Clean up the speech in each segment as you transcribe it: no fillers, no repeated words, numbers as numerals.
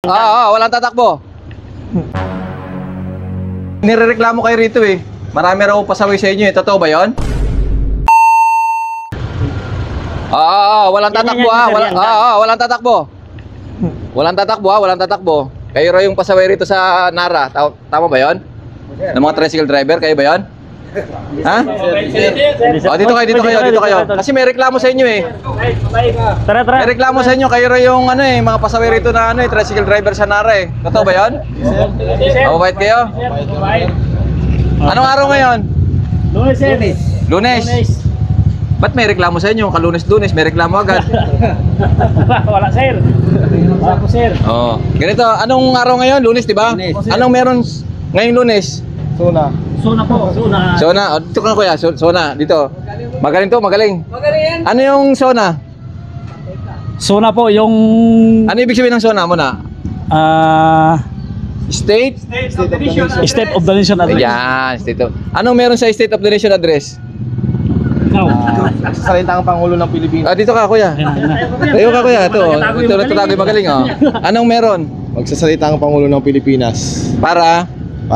Walang tatakbo. Nirereklamo kayo rito eh. Marami raw pasaway sa inyo eh. Totoo ba yun? Walang tatakbo walang tatakbo. Walang tatakbo walang tatakbo. Kayo raw yung pasaway rito sa Nara. Tama ba yun? Ng mga tricycle driver, kayo ba yun? Ha? Dito kayo. Kasi may reklamo sa inyo eh. Tara. May reklamo sa inyo, kayo raw yung mga pasaway rito na tricycle driver sa Nara eh. Totoo ba yun? Mabait kayo? Anong araw ngayon? Lunes. Ba't may reklamo sa inyo? Kalunes-lunes, may reklamo agad. Wala sir. Wala po sir. Ganito, anong araw ngayon? Lunes, di ba? Anong meron ngayong Lunes? Sona po. Sona, dito ka kuya, Sona, dito. Magaling to, magaling. Ano yung Sona? Sona po yung Ano ibig sabihin ng Sona mo na? State State of the Nation address. Ayan, State of. Anong meron sa State of the Nation address? Nagsasalita ang Pangulo ng Pilipinas. Dito ka kuya. Tayo ka kuya, ito nagtatago yung magaling Anong meron? Magsasalita ang Pangulo ng Pilipinas para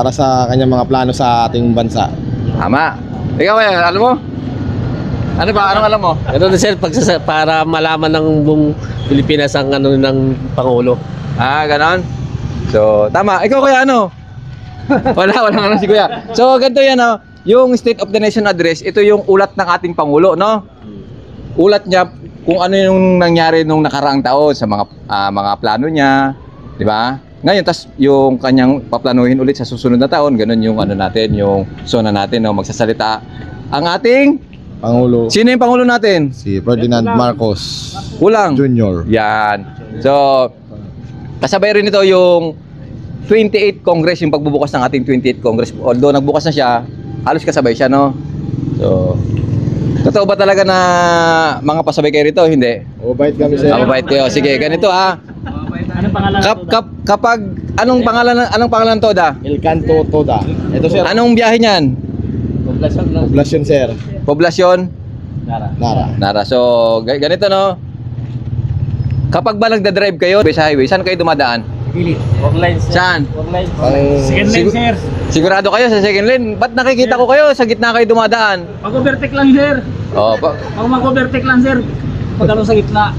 sa kanyang mga plano sa ating bansa. Tama. Ikaw kuya, alam mo? Ano ba? Anong alam mo? Ano na sir, para malaman ng buong Pilipinas ang ng Pangulo. Ganon. So, tama. Ikaw kuya, ano? Wala si kuya. So, ganito yan, yung State of the Nation Address, ito yung ulat ng ating Pangulo, no? Ulat niya kung ano yung nangyari nung nakaraang taon sa mga plano niya, di ba? Ngayon, tas yung kanyang paplanuhin ulit sa susunod na taon, ganun yung natin, yung zona natin, magsasalita ang ating Pangulo. Sino yung Pangulo natin? Si Ferdinand Marcos Kulang. Jr. Yan. So, kasabay rin ito yung 28th Congress, yung pagbubukas ng ating 28th Congress. Although nagbukas na siya, halos kasabay siya, no? So, totoo ba talaga na mga pasabay kayo rito? Hindi. Mabait kami sir. Mabait kayo. Sige, ganito Anong pangalan? Kapag anong pangalan Toda? El Canto Toda. Ito sir. Anong biyahe niyan? Poblasyon sir. Poblasyon? Nara. So, ganito, no? Kapag ba nagda-drive kayo sa highway, saan kayo dumadaan? Workline sir. Saan? Second lane sir. Sigurado kayo sa second lane? Ba't nakikita ko kayo sa gitna kayo dumadaan? Mag-overtake lang sir. Pag mag-overtake lang sir. Pagkano sa gitna.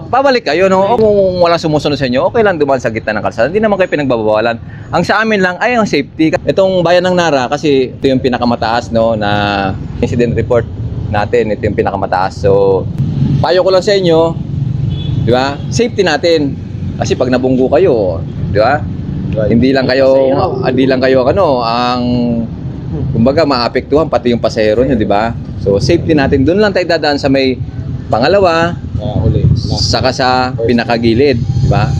Pabalik kayo, no? Kung walang sumusunod sa inyo, okay lang dumaan sa gitna ng kalsada. Hindi naman kayo pinagbabawalan. Ang sa amin lang ay ang safety. Itong bayan ng Nara, kasi ito yung pinakamataas, no, na incident report natin. Ito yung pinakamataas. So, payo ko lang sa inyo, di ba? Safety natin. Kasi pag nabunggo kayo, di ba? Hindi lang kayo ang kumbaga maapektuhan pati yung pasahero niyo, di ba? So, safety natin. Doon lang tayo dadaan sa may pangalawa, saka sa pinakagilid, di ba?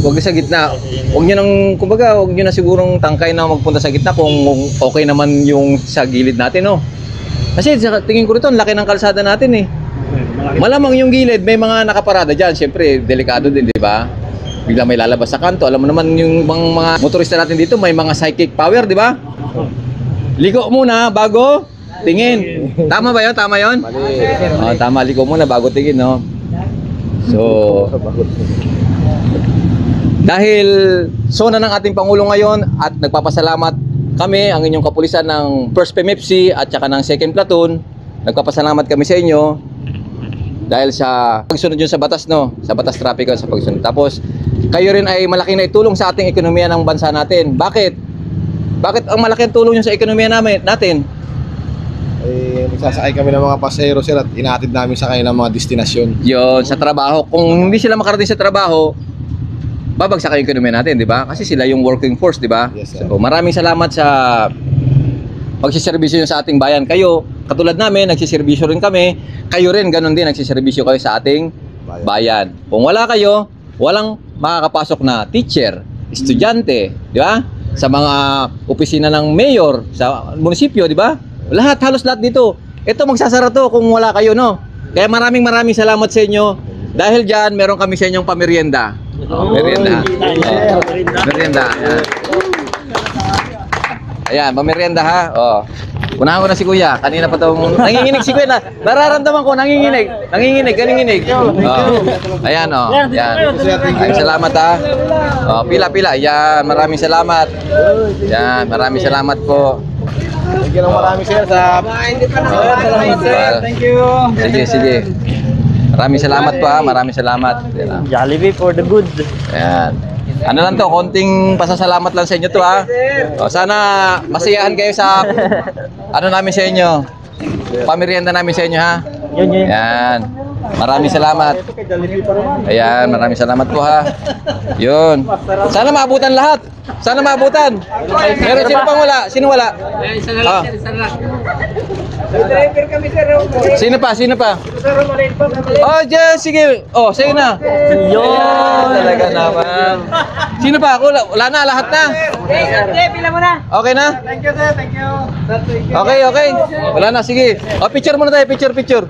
Huwag sa gitna. Huwag niyo na sigurong tangkay na magpunta sa gitna kung okay naman yung sa gilid natin, no? Kasi sa tingin ko rito, ang laki ng kalsada natin eh. Malamang yung gilid, may mga nakaparada dyan. Siyempre, delikado din, di ba? Bigla may lalabas sa kanto. Alam mo naman yung mga motorista natin dito, may mga psychic power, di ba? Ligo muna bago tingin. Tama ba yun? Tama yun? Tama, ligo muna bago tingin, no? So, dahil zona ng ating Pangulo ngayon at nagpapasalamat kami, ang inyong kapulisan ng 1st PMFC at saka ng 2nd Platoon, nagpapasalamat kami sa inyo dahil sa pagsunod yun sa batas, no? Sa batas trapiko, sa pagsunod. Tapos, kayo rin ay malaking naitulong sa ating ekonomiya ng bansa natin. Bakit? Bakit ang malaking tulong yun sa ekonomiya natin? Nagsasakay kami ng mga pasahero sir at inaatid namin sa kanilang mga destinasyon. Yun, sa trabaho. Kung hindi sila makarating sa trabaho, babagsak yung ekonomiya natin, di ba? Kasi sila yung working force, di ba? Yes, sir. So, maraming salamat sa pagsiservisyo nyo sa ating bayan. Kayo, katulad namin, nagsiservisyo rin kami. Kayo rin, ganun din, nagsiservisyo kayo sa ating bayan. Kung wala kayo, walang makakapasok na teacher, estudyante, di ba? Sa mga opisina ng mayor, sa munisipyo, di ba? Halos lahat dito. Ito, magsasara to kung wala kayo, no? Kaya maraming salamat sa inyo. Dahil dyan, meron kami sa inyong pamerienda. Merienda. Merienda. Ayan, pamerienda ha. Unahan ko na si Kuya. Kanina pa itong... Nanginginig si Kuya na. Nararamdaman ko, nanginginig. Nanginginig. Oh. Ayan, oh. Yan. Ay, salamat, ha. Oh, pila. Yan, maraming salamat. Yan, maraming salamat po. Thank you ng marami sir sa... Thank you. Sige. Maraming salamat po, ha. Maraming salamat. Yan. Jollibee for the good. Ayan. Ano lang to, konting pasasalamat lang sa inyo to, ha. O, sana masiyahan kayo sa ano namin sa inyo. Pamerienda namin sa inyo, ha. Yun. Ayan. Maraming salamat. Ayan, maraming salamat po, ha. Yun. Sana maabutan lahat. Sana maabutan. Meron sino pang wala? Sino wala? Isa na lang, Ah. sir, isa na lang. Sino pa? Oh, Jess, sige. Oh, sige na. Yun. Talaga naman. Sino pa? Wala na, lahat na. Pila mo na. Okay na? Thank you, sir. Thank you. Okay. Wala na, sige. Oh, picture muna tayo, picture.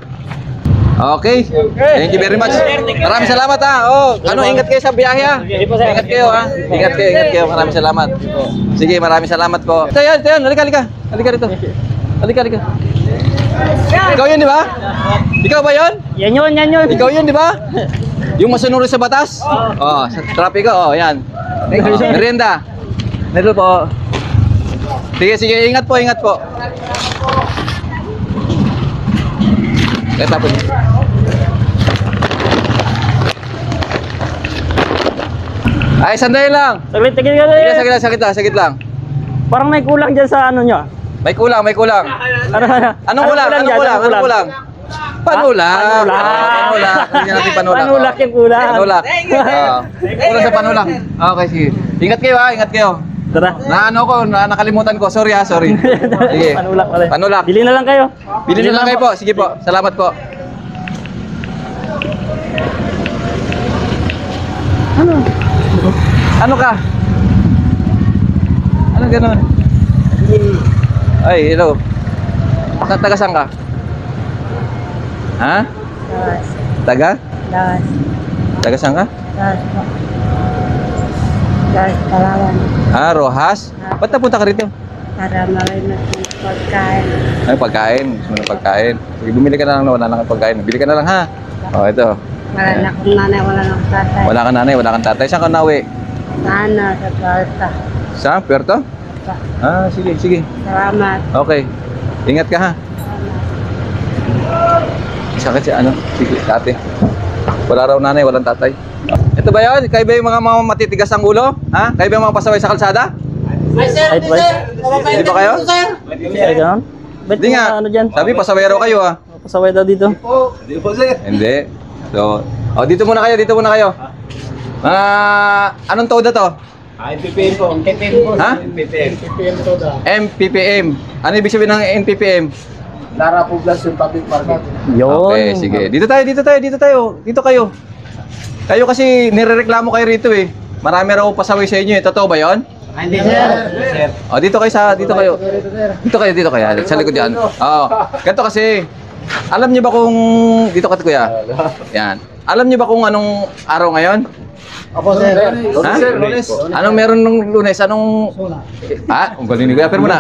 Okay. Thank you very much. Maraming salamat, ha. Oh, ingat kayo sa biyahe, ha. Ingat kayo, ha. Ingat kayo. Maraming salamat. Sige, maraming salamat po. Ito yan. Halika rito. Halika. Ikaw yun, di ba? Ikaw ba yun? Yan yun. Ikaw yun, di ba? Yung masunod sa batas? Oh, sa trapiko, oh, yan. Merienda. Nito po. Sige, ingat po. Tapos. Ay, sandali lang. Saglit, tigil ka. Saglit lang. Parang may kulang dyan sa ano nyo. May kulang. Ano? Anong kulang? Panulak. Hindi natin panulak. Panulak yung kulang. Panulak. Kulang sa panulak. Okay, sige. Ingat kayo, ha. Tara. Nakalimutan ko. Sorry. Sige. Panulak pala. Panulak. Bili na lang kayo. Bili na lang kayo po. Sige po. Salamat po. Ano ka? Ano gano'n? Ay, hello. Taga saan ka? Ha? Das. Taga? Das. Taga saan ka? Das po. Das, Palawan. Rojas? Ba't napunta ka rito? Para marinig ng pagkain. Ay, pagkain. Gusto mo ng pagkain. Sige, bumili ka na lang na wala nang pagkain. Bili ka na lang, ha? Oh, ito. Wala na akong nanay, wala na akong tatay. Wala kang nanay, wala kang tatay. Saan ka nauwi? Sana, sa Balta. Saan? Puerto? Sige. Salamat. Okay. Ingat ka, ha? Sakit si ano? Sige, ate. Wala raw nanay, walang tatay. Ito ba yun? Kayo ba yung mga matitigas ang ulo? Ha? Kayo ba yung mga pasaway sa kalsada? Hindi ba kayo? Ay, ganun? Ba't Hindi nga. ano dyan? Sabi, pasaway raw kayo, ha? Pasaway daw dito. Hindi. So, dito muna kayo. Anong toda to? MPPM po. Ha? MPPM to da. MPPM. Ano ibig sabihin ng MPPM? Nara Poblacion Public Parking. Yun. Okay, sige. Dito tayo. Dito kayo. Kayo kasi nirereklamo kayo rito, eh. Marami raw pasaway sa inyo, eh. Totoo ba 'yon? Hindi sir. Dito kayo. Dito kayo. Sa likod yan. Ganito kasi. Alam niyo ba kung dito ka, kuya? Yan. Alam niyo ba kung anong araw ngayon? Opo sir. Ha? Lunes. Anong meron ng Lunes? Anong... Ang galing ni Kuya. Pero muna.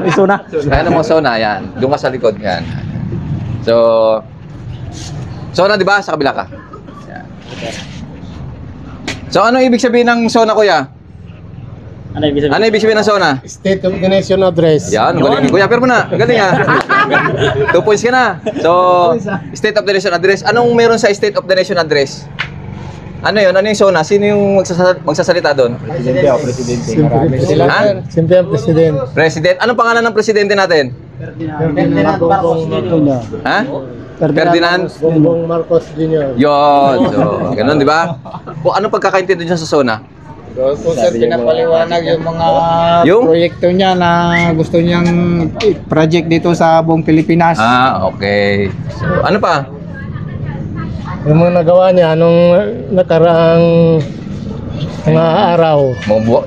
Isuna. Ayan ang mga sauna. Yan. Doon ka sa likod. Yan. So... Sauna, di ba? Sa kabila ka. Yan. So, anong ibig sabihin ng sauna, Kuya? Ano ibig sabihin? Ano ibig sabihin ng sauna? State of the Nation Address. Yan. Ang galing ni Kuya. Pero muna. Galing, ha? 2 points ka na. So, State of the Nation Address. Anong meron sa State of the Nation Address? Ano yun? Ano yung sauna? Sino yung magsasalita doon? Presidente o presidente. Marami sila Ha? sir. Siyempre ang presidente. President. Anong pangalan ng presidente natin? Ferdinand Marcos Jr. Ha? Ferdinand Bongbong Marcos Jr. Yon. So, ganun, di ba? Kung anong pagkakaintindi niya sa sauna? Doon po sir, pinapaliwanag yung mga Yung? proyekto niya na gusto niyang project dito sa buong Pilipinas. Okay. So, ano pa? Yung mga nagawa niya nung nakaraang mga araw.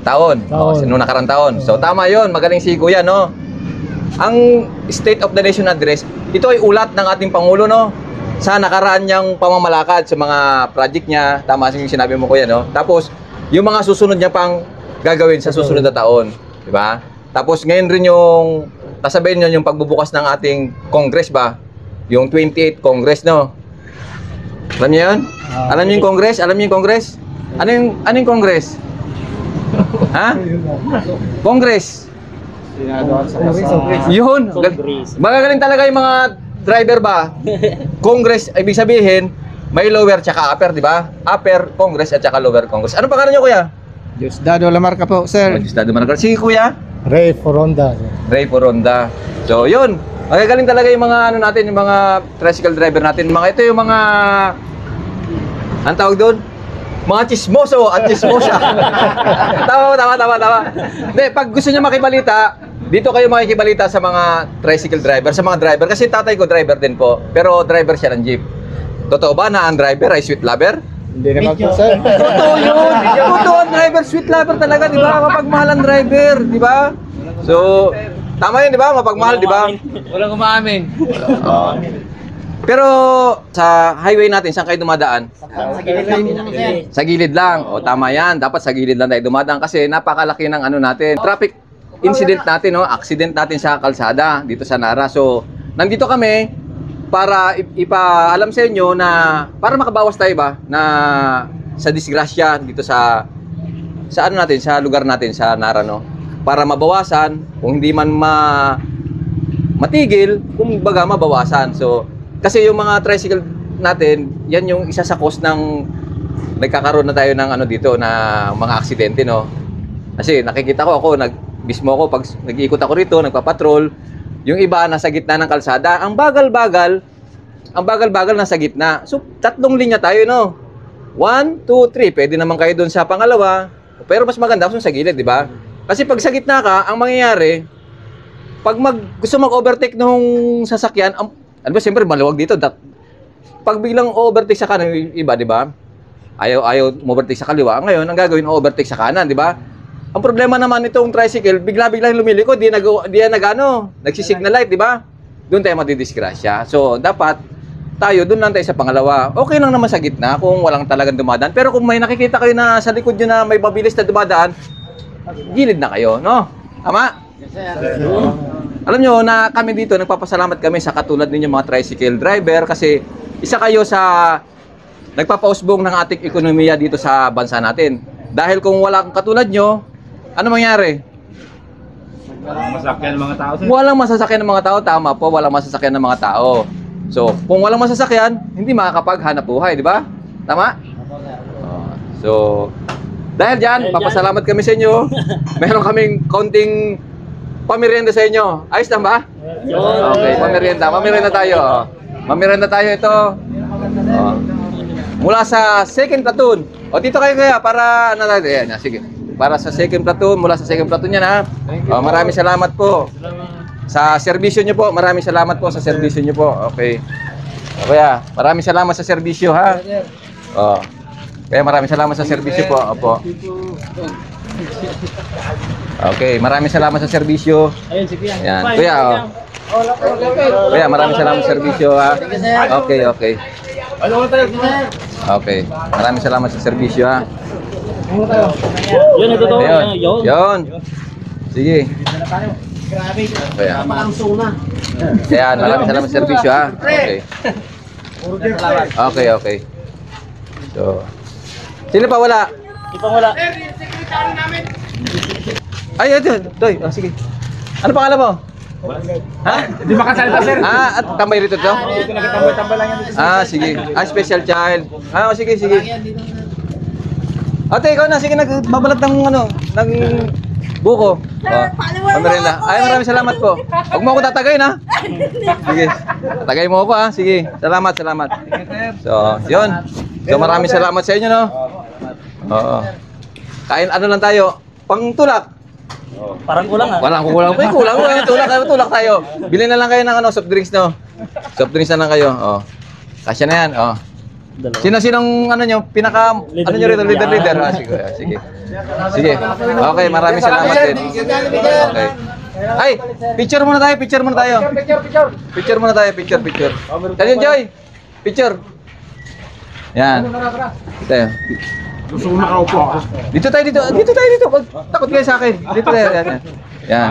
Taon. Taon. Nung nakarang taon. So, tama yon. Magaling si Kuya, no? Ang State of the Nation Address, ito ay ulat ng ating Pangulo, no? Sa nakaraan niyang pamamalakad sa mga project niya. Tama yung sinabi mo, Kuya, no? Tapos, yung mga susunod niya pang gagawin sa susunod na taon. Di ba? Tapos, ngayon rin yung sasabihin nyo yung pagbubukas ng ating Congress ba? Yung 28th Congress, no? Alam niyo yun? Alam niyo yung Congress? Alam niyo yung Congress? Ano yung Congress? Ha? Congress. Yun. Magagaling talaga yung mga driver ba? Congress, ibig sabihin, may lower tsaka upper, di ba? Upper Congress at tsaka lower Congress. Ano pangalan niyo, kuya? Diosdado Lamarca po, sir. Estado Managal. Sige, kuya. Ray Foronda. Ray Poronda. So, yun. Magagaling talaga yung mga ano natin, yung mga tricycle driver natin. Ito yung mga ang tawag doon? Mga chismoso at chismosa. Tama. Hindi, pag gusto niyo makibalita, dito kayo makikibalita sa mga tricycle driver, sa mga driver. Kasi tatay ko driver din po, pero driver siya ng jeep. Totoo ba na ang driver ay sweet lover? Hindi naman po, sir. Totoo yun! Totoo ang driver, sweet lover talaga, di ba? Mapagmahal ang driver, di ba? So, tama yun, di ba? Mapagmahal, di ba? Walang umaamin. Pero sa highway natin, saan kayo dumadaan? Sa gilid lang. O tama yan, dapat sa gilid lang tayo dumadaan kasi napakalaki ng ano natin. Traffic incident natin, no? Accident natin sa kalsada dito sa Nara. So, nandito kami para ipaalam sa inyo na para makabawas tayo ba na sa disgrasya dito sa ano natin, sa lugar natin sa Nara, no? Para mabawasan, kung hindi man matigil, kumbaga mabawasan. So, kasi yung mga tricycle natin, yan yung isa sa cause ng nagkakaroon na tayo ng ano dito na mga aksidente, no? Kasi nakikita ko mismo ako pag nag-iikot ako rito, nagpapatrol, yung iba nasa gitna ng kalsada, ang bagal-bagal nasa gitna. So, 3 linya tayo, no? 1, 2, 3. Pwede naman kayo doon sa pangalawa. Pero mas maganda kung sa gilid, di ba? Kasi pag sa gitna ka, ang mangyayari, pag gusto mag-overtake nung sasakyan, ano ba, siyempre maluwag dito. Pag biglang overtake sa kanan, yung iba, di ba? Ayaw overtake sa kaliwa. Ngayon, ang gagawin, overtake sa kanan, di ba? Ang problema naman itong tricycle, bigla-biglang lumiliko, di nagsisignal light, di ba? Doon tayo madidisgrasya. So, dapat tayo, doon lang tayo sa pangalawa. Okay lang naman sa gitna kung walang talagang dumadaan. Pero kung may nakikita kayo na sa likod nyo na may mabilis na dumadaan, gilid na kayo, no? Tama? Yes, sir. Alam nyo na kami dito, nagpapasalamat kami sa katulad ninyo mga tricycle driver kasi isa kayo sa nagpapausbong ng ating ekonomiya dito sa bansa natin. Dahil kung wala katulad nyo, ano mangyari? Walang masasakyan ng mga tao, sir. Walang masasakyan ng mga tao, tama po, walang masasakyan ng mga tao. So, kung walang masasakyan, hindi makakapaghanap buhay, di ba? Tama? So, dahil dyan, papasalamat kami sa inyo. Meron kaming konting pamerienda sa inyo. Ayos lang ba? Okay, pamerienda. Mamerienda tayo. Mamerienda tayo ito. Mula sa 2nd platoon. O dito kayo kaya para ano tayo? Ayan, sige. Para sa 2nd platoon, mula sa 2nd platoon yan, ha. Maraming salamat po. Sa serbisyo nyo po, maraming salamat po sa serbisyo nyo po. Okay. Kaya, maraming salamat sa serbisyo, ha. Kaya maraming salamat sa serbisyo po. Opo. Okay, maraming salamat sa serbisyo. Ayun, sige yan. Yan. Kuya, Kuya, maraming salamat sa serbisyo, ha. Okay. Okay. Maraming salamat sa serbisyo, ha. Yun, ito to. Yun. Sige. Kaya. Kaya, maraming salamat sa serbisyo, ha. Okay. So, sino pa wala? Wala. Ay, ito. Sige. Ano pangalan mo? Ha? Hindi makasalita, sir. At tambay rito to? Dito nakitambay-tambay lang yan dito. Sige. Special child. Sige. Ate, ikaw na. Sige, nagbabalat ng ng buko. Pamerenda. Ay, maraming salamat po. Huwag mo ako tatagayin, ha? Sige. Tatagayin mo ako, ha? Sige. Salamat. So, yun. So, maraming salamat sa inyo, no? Oo. Kain, ano lang tayo? Pangtulak. Parang kulang, ha? Walang kulang. May kulang. Tulak tayo. Bili na lang kayo ng soft drinks, no? Soft drinks na lang kayo. Kasya na yan. Sino-sinong nyo? Ano nyo rito? Leader. Sige. Okay, maraming salamat din. Okay. Ay, picture muna tayo. Picture muna tayo. Kanyan, Joy. Picture. Yan. Tayo. Gusto ko nakaupo ako. Dito tayo. Takot kayo sa akin. Dito tayo. Yan.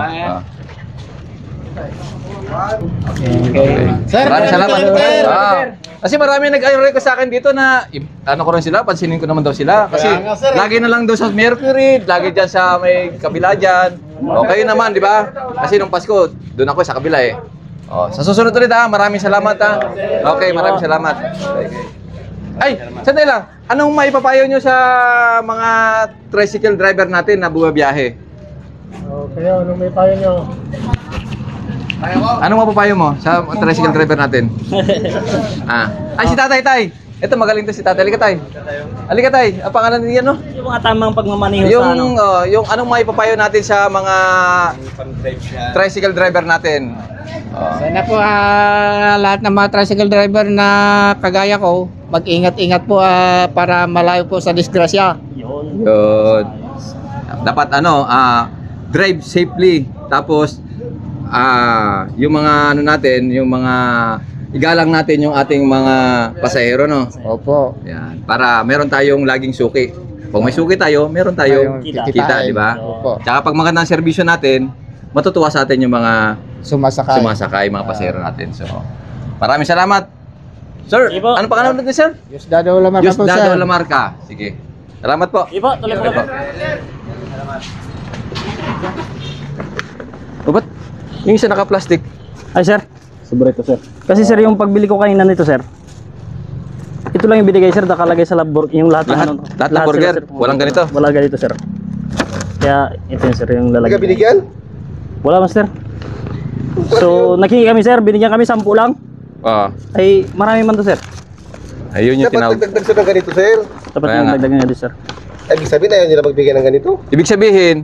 Sir, Maraming salamat. sir. Kasi marami nag-request sa akin dito na ano ko rin sila, pansinin ko naman daw sila. Kasi Kaya nga, sir, lagi na lang doon sa Mercury, lagi dyan sa may kabila dyan. Okay naman, di ba? Kasi nung Pasko, doon ako sa kabila eh. Oh, sa susunod ulit ha, maraming salamat ha. Okay, maraming salamat. Ay, sandali lang. Anong maipapayo nyo sa mga tricycle driver natin na bumabiyahe? Okay, anong may payo nyo? Anong mapapayo mo sa tricycle driver natin? Ay, si Tatay, Tay. Ito, magaling to si Tatay. Halika, Tay. Halika, Tay. Ang pangalan niya, no? Yung mga tamang pagmamaneho sa ano. Yung anong maipapayo natin sa mga tricycle driver natin? Sana po lahat ng mga tricycle driver na kagaya ko, mag-ingat-ingat po para malayo po sa disgrasya. Yun. Good. Dapat drive safely. Tapos yung mga ano natin, yung mga igalang natin yung ating mga pasahero, no? Opo. Yan. Para meron tayong laging suki. Pag may suki tayo, meron tayong Kita. kita, di ba? Opo. Tsaka pag magandang serbisyo natin, matutuwa sa atin yung mga Sumasakay. mga pasahero natin. So, maraming salamat. Sir, Sige po. ano pangalan natin, sir? Diosdado Lamarca po, Diosdado sir. Lamarca. Sige. Salamat po. Ipo, tuloy po. O, ba't yung isa naka-plastic? Ay sir, sobre ito sir. Kasi sir, yung pagbili ko kanina nito sir, ito lang yung binigay sir, nakalagay sa lab yung lahat ng Lahat? Lahat ng burger? sir. Walang ganito? Wala ganito sir. Kaya ito yun sir, yung Hindi lalagay. ka binigyan? Wala mas sir. So, naghingi kami sir, binigyan kami 10 lang. Oo. Ay, marami man to sir. Ayun yung Dapat tinawag. nagdagdag siya ng ganito, sir. Dapat Kaya yung nga. dagdagan nyo sir. Ibig sabihin, ayaw nila magbigay ng ganito. Ibig sabihin,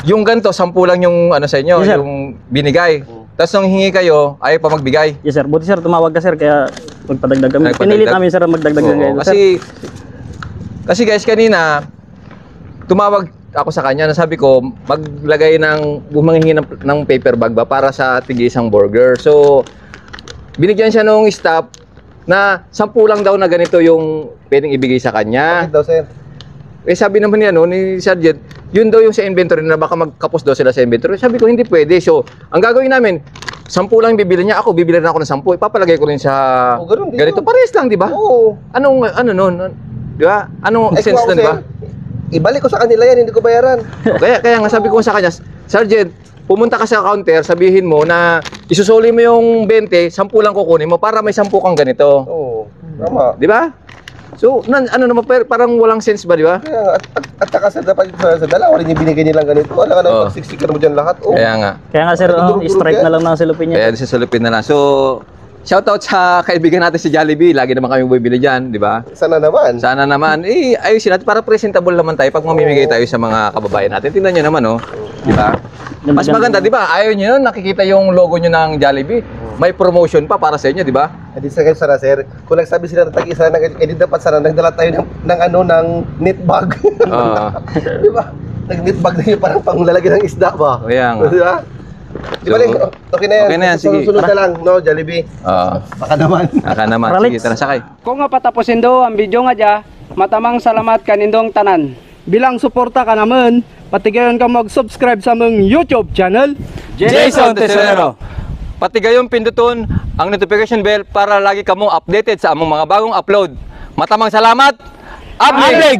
yung ganito, 10 lang yung ano sa inyo, Yes, sir. yung binigay. Tapos nung hingi kayo, ayaw pa magbigay. Yes sir, buti sir, tumawag ka sir, kaya magpadagdag kami. Nagpadagdag? Pinilit namin sir magdagdag ng Oo, ganito sir. kasi guys, kanina, tumawag ako sa kanya, nasabi ko, maglagay manghingi ng paper bag ba para sa tig-isang burger. So, binigyan siya nung staff na 10 lang daw na ganito yung pwedeng ibigay sa kanya. Bakit daw, sir? Eh sabi naman niya ni Sergeant, yun daw yung sa inventory na baka magkapos daw sila sa inventory. Sabi ko hindi pwede. So, ang gagawin namin, 10 lang bibili niya, ako bibili na ako ng 10. Ipapalagay ko rin sa Ganun din ganito. yun. Parehas lang, di ba? Oo. Ano nun? Di ba? Anong Ay, sense kung ako, nun, di ba? sir, ibalik ko sa kanila yan, hindi ko bayaran. Kaya nga sabi ko sa kanya, Sergeant, pumunta ka sa counter, sabihin mo na isusuli mo yung 20, 10 lang kukunin mo para may 10 kang ganito. Oo, tama. Di ba? So, ano naman, parang walang sense ba, di ba? Kaya nga, at saka sa dapat sa dalawa rin yung binigay nilang ganito. Wala ka Oo. nang pagsiksikan mo dyan lahat. Oh. Kaya nga. Kaya nga sir, Durug-durug strike yan. na lang ng silupin niya. Kaya sisalupin na lang. So, shoutout sa kaibigan natin si Jollibee. Lagi naman kami bumibili dyan, di ba? Sana naman. Sana naman, ayusin natin para presentable naman tayo pag mamimigay tayo sa mga kababayan natin. Tingnan nyo naman, oh. Di ba? Mas maganda, di ba? Ayaw nyo nun, nakikita yung logo nyo ng Jollibee. May promotion pa para sa inyo, di ba? Edi sa sana, sir. Kung nagsabi sila na tag-isa, edi dapat sana nagdala tayo ng knit bag. Oo. Di ba? Nag-knit bag na yun parang panglalagyan ng isda ba? Kaya nga. Di ba? Di ba, So, Ling? Okay na yan. okay na yan, sige. Sunod na lang, no, Jollibee. Oo. Baka naman. Aka naman. Para, Sige, Lex. tara, sakay. Kung nga patapusin do ang video nga dya, matamang salamat kanindong tanan. Bilang suporta ka naman, patigayon ka mag-subscribe sa mong YouTube channel. Jason Tesorero. Pati gayong pinduton ang notification bell para lagi kamo updated sa among mga bagong upload. Matamang salamat. Ablig!